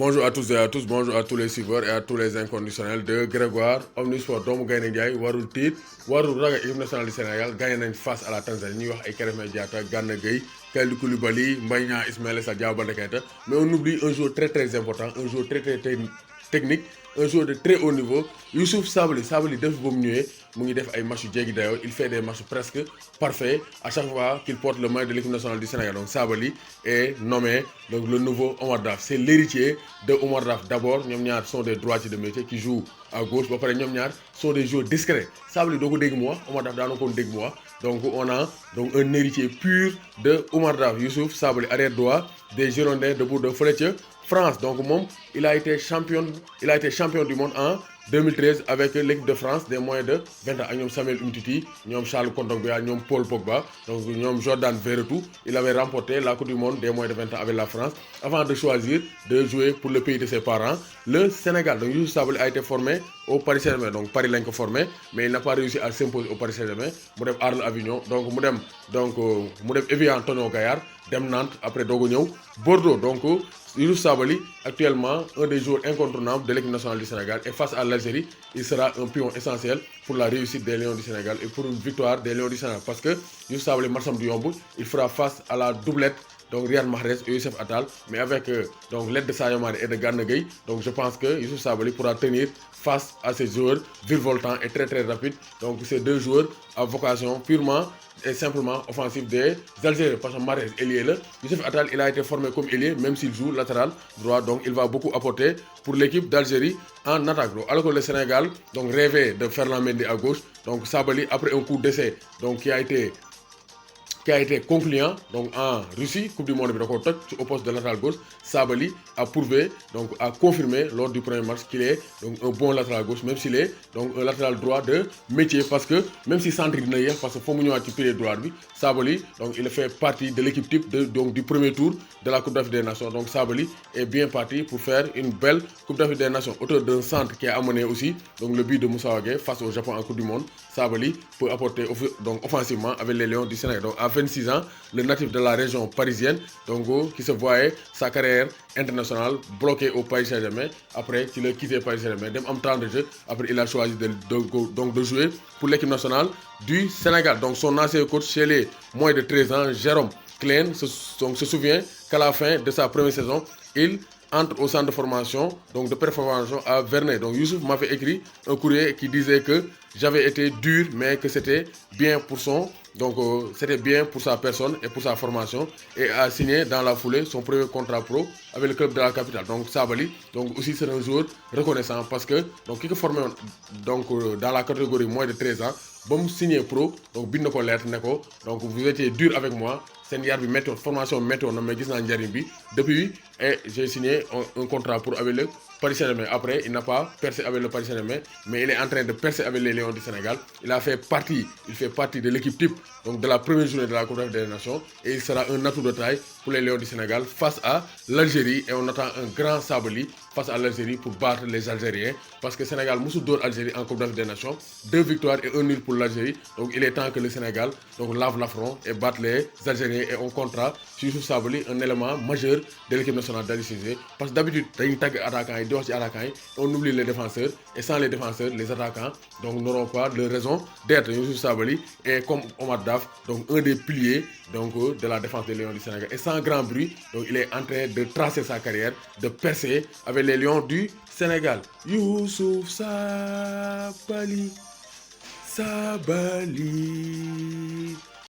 Bonjour à tous et à tous, bonjour à tous les suiveurs et à tous les inconditionnels de Grégoire Omnisport doomu Gaynde Ndiaye warul tiit warul ragal équipe nationale du Sénégal gagné nañ face à la Tanzanie ñuy wax ay Krépin Diatta Gana Gueye Kalidou Koulibaly Mbaye Niang Ismaïla Sarr Diao Baldé Keita mais on oublie un joueur très important, un joueur très technique, un joueur de très haut niveau, Youssouf Sabaly. Sabaly depuis ba mu ñëwee mu ngi def ay matchs yu jéggi dayoo, il fait des matchs presque parfaits à chaque fois qu'il porte le maillot de l'équipe nationale du Sénégal. Donc Sabaly est nommé donc le nouveau Omar Daf. C'est l'héritier de Omar Daf. D'abord ñoom ñaar sont des droitiers de métier qui jouent à gauche ba pare ñoom ñaar sont des joueurs discrets. Sabaly doo ko dégg mu wax, Omar Daf daana ko dégg mu wax. Donc on a donc un héritier pur de Omar Daf, Youssouf Sabaly, arrière droit des Girondins de Bordeaux fële ca France. Donc moom il a été champion du monde en 2013 avec l'équipe de France des moins de 20 ans ak ñoom Samuel Umtiti, ñoom Charles Kondogbia, ñoom Paul Pogba, donc ñoom Jordan Verretou. Il avait remporté la Coupe du monde des moins de 20 ans avec la France avant de choisir de jouer pour le pays de ses parents, le Sénégal. Donc Youssouf Sabaly a été formé au Paris Saint-Germain, donc Paris lañ ko formé, mais il n'a pas réussi à s'imposer au Paris Saint-Germain. Mu dem Arles Avignon, donc mu dem Evian Tonio Gaillard, dem Nantes, après doog a ñëw Bordeaux. Donc Youssouf Sabaly, actuellement un des joueurs incontournables de l'équipe nationale du Sénégal, et face à l'Algérie, il sera un pion essentiel pour la réussite des Lions du Sénégal et pour une victoire des Lions du Sénégal. Parce que Youssouf Sabaly matcham du yomb, il fera face à la doublette donc Riyad Mahrez et Youssef Attal, mais avec donc l'aide de Sadio Mané et de Gana Gueye. Donc je pense que Youssouf Sabaly pourra tenir face à ces joueurs virevoltants et très rapides. Donc ces deux joueurs à vocation purement et simplement offensive des Algériens, parce que Mahrez ailier là, Youssef Attal il a été formé comme ailier même s'il joue latéral droit, donc il va beaucoup apporter pour l'équipe d'Algérie en attaque. Alors que le Sénégal donc rêvait de Ferland Mendy à gauche, donc Sabaly après un coup d'essai donc qui a été concluant donc en Russie, Coupe du monde au poste de latéral gauche, Sabaly a prouvé, donc a confirmé lors du premier match qu'il est donc un bon latéral gauche, même s'il est donc un latéral droit de métier, parce que même si centre dina yéex parce que faut mu ñëwaat ci pilier droit bi, Sabaly donc il fait partie de l'équipe type donc du premier tour de la Coupe d'Afrique des Nations. Donc Sabaly est bien parti pour faire une belle Coupe d'Afrique des Nations, auteur d'un centre qui a amené aussi donc le but de Moussa Wagué face au Japon en Coupe du monde. Sabaly peut apporter donc offensivement avec les Lions du Sénégal. Donc à 26 ans, le natif de la région parisienne, donc qui se voyait sa carrière internationale bloquée au Paris Saint-Germain. Après, il a quitté Paris Saint-Germain, même en temps de jeu. Après, il a choisi de jouer pour l'équipe nationale du Sénégal. Donc son ancien coach chez les moins de 13 ans, Jérôme Klein, se souvient qu'à la fin de sa première saison, il entre au centre de formation donc de préformation à Vernet. Donc Youssouf m'avait écrit un courrier qui disait que j'avais été dur mais que c'était bien pour c'était bien pour sa personne et pour sa formation, et a signé dans la foulée son premier contrat pro avec le club de la capitale. Donc Sabaly donc aussi c'est un joueur reconnaissant parce que donc qui est formé donc dans la catégorie moins de 13 ans ba mu signé pro donc bind ko lettre ne ko donc vous étiez dur avec moi, seen yar bi météo formation météo na mais gis naa njariñ bi depuis, et j'ai signé un contrat pour avec le Paris Saint-Germain. Après il n'a pas percé avec le Paris Saint-Germain, mais il est en train de percer avec les Lions du Sénégal. Il fait partie de l'équipe type donc de la première journée de la Coupe d'Afrique des Nations, et il sera un atout de taille pour les Lions du Sénégal face à l'Algérie, et on attend un grand Sabaly face à l'Algérie pour battre les Algériens, parce que Sénégal musul dóor Algérie en Coupe d'Afrique des Nations, 2 victoires et 1 nul pour l'Algérie. Donc il est temps que le Sénégal donc lave l'affront et batte les Algériens, et on comptera sur Youssouf Sabaly, un élément majeur de l'équipe nationale d'Aliou Cissé, parce que d'habitude dañuy tagg attaquants yi di wax ci attaquants yi, on oublie les défenseurs, et sans les défenseurs les attaquants donc n'auront pas de raison d'être. Youssouf Sabaly est comme Omar Daf, donc un des piliers donc de la défense des Lions du Sénégal, et sans grand bruit donc il est en train de tracer sa carrière, de percer avec les Lions du Sénégal. Youssouf Sabaly